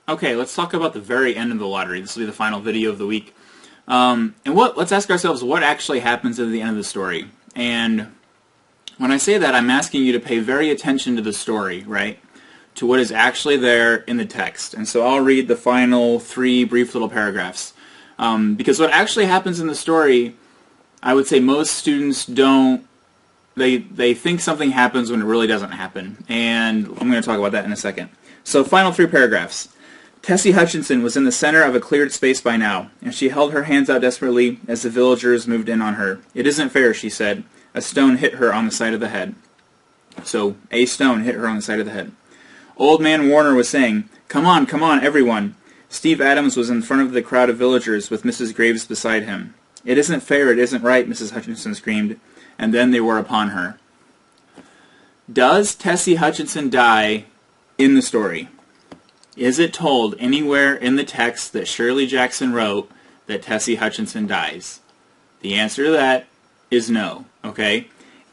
Okay, let's talk about the very end of the lottery. This will be the final video of the week. Let's ask ourselves what actually happens at the end of the story. And when I say that, I'm asking you to pay very attention to the story, right? To what is actually there in the text. And so I'll read the final 3 brief little paragraphs. Because what actually happens in the story, I would say most students don't, they think something happens when it really doesn't happen. And I'm going to talk about that in a second. So final 3 paragraphs. Tessie Hutchinson was in the center of a cleared space by now, and she held her hands out desperately as the villagers moved in on her. "It isn't fair," she said. A stone hit her on the side of the head. So, a stone hit her on the side of the head. Old Man Warner was saying, come on, everyone." Steve Adams was in front of the crowd of villagers with Mrs. Graves beside him. "It isn't fair, it isn't right," Mrs. Hutchinson screamed, and then they were upon her. Does Tessie Hutchinson die in the story? Is it told anywhere in the text that Shirley Jackson wrote that Tessie Hutchinson dies? The answer to that is no, okay?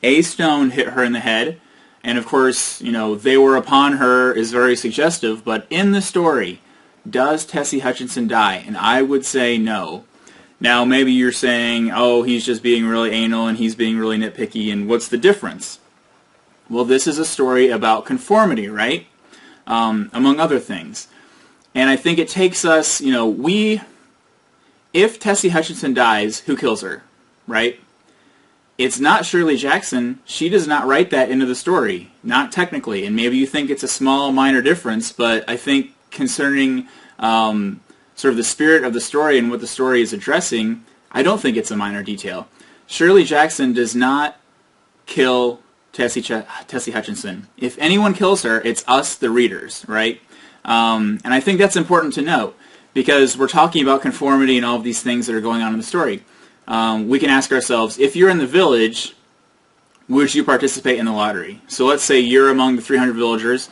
A stone hit her in the head, and of course, you know, they were upon her is very suggestive, but in the story, does Tessie Hutchinson die? And I would say no. Now, maybe you're saying, oh, he's just being really anal and he's being really nitpicky, and what's the difference? Well, this is a story about conformity, right? Among other things. And I think it takes us, you know, if Tessie Hutchinson dies, who kills her, right? It's not Shirley Jackson. She does not write that into the story, not technically. And maybe you think it's a small, minor difference, but I think concerning sort of the spirit of the story and what the story is addressing, I don't think it's a minor detail. Shirley Jackson does not kill Tessie Hutchinson. If anyone kills her, it's us, the readers, right? And I think that's important to note because we're talking about conformity and all of these things that are going on in the story. We can ask ourselves, if you're in the village, would you participate in the lottery? So let's say you're among the 300 villagers.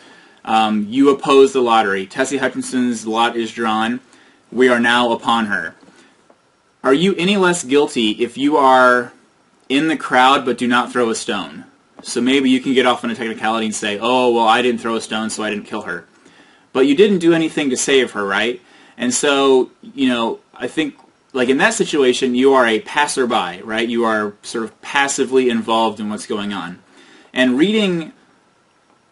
You oppose the lottery. Tessie Hutchinson's lot is drawn. We are now upon her. Are you any less guilty if you are in the crowd but do not throw a stone? So maybe you can get off on a technicality and say, oh, well, I didn't throw a stone, so I didn't kill her. But you didn't do anything to save her, right? And so, you know, I think, like in that situation, you are a passerby, right? You are sort of passively involved in what's going on. And reading,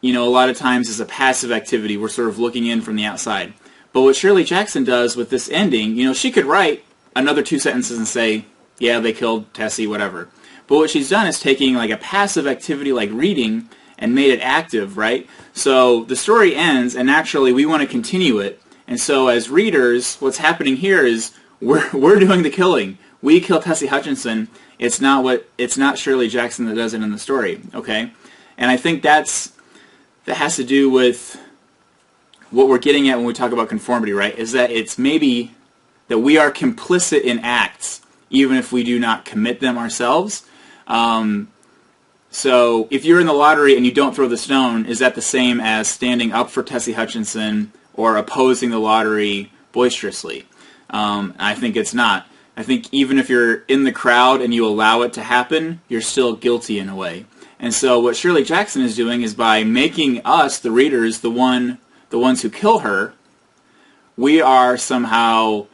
you know, a lot of times is a passive activity. We're sort of looking in from the outside. But what Shirley Jackson does with this ending, you know, she could write another 2 sentences and say, yeah, they killed Tessie, whatever. But what she's done is taking like a passive activity like reading and made it active, right? So the story ends, and naturally we want to continue it. And so as readers, what's happening here is we're doing the killing. We kill Tessie Hutchinson. It's not Shirley Jackson that does it in the story, okay? And I think that has to do with what we're getting at when we talk about conformity, right? Is that it's maybe that we are complicit in acts, even if we do not commit them ourselves. So if you're in the lottery and you don't throw the stone, is that the same as standing up for Tessie Hutchinson or opposing the lottery boisterously? I think it's not. I think even if you're in the crowd and you allow it to happen, you're still guilty in a way. And so what Shirley Jackson is doing is by making us, the readers, the ones who kill her, we are somehow,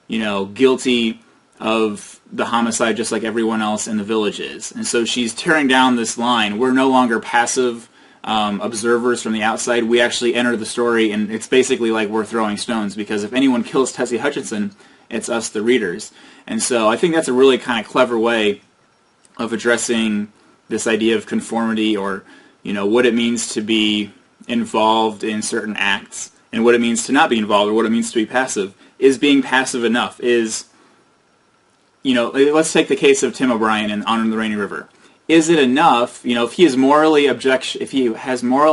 you know, guilty of the homicide just like everyone else in the village is. And so she's tearing down this line. We're no longer passive observers from the outside. We actually enter the story, and it's basically like we're throwing stones, because if anyone kills Tessie Hutchinson, it's us, the readers. And so I think that's a really kind of clever way of addressing this idea of conformity, or, you know, what it means to be involved in certain acts and what it means to not be involved, or what it means to be passive. Is being passive enough? Is, you know, let's take the case of Tim O'Brien in On the Rainy River. Is it enough, you know, if he has moral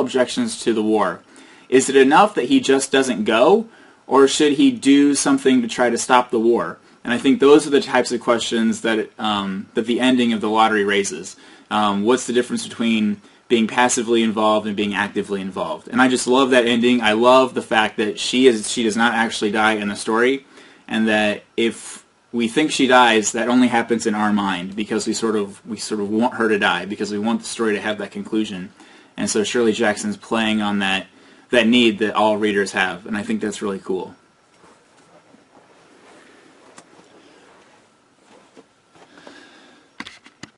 objections to the war, is it enough that he just doesn't go, or should he do something to try to stop the war? And I think those are the types of questions that that the ending of the lottery raises. What's the difference between being passively involved and being actively involved? And I just love that ending. I love the fact that she does not actually die in the story, and that if we think she dies, that only happens in our mind, because we sort of want her to die, because we want the story to have that conclusion. And so Shirley Jackson's playing on that that need that all readers have, and I think that's really cool.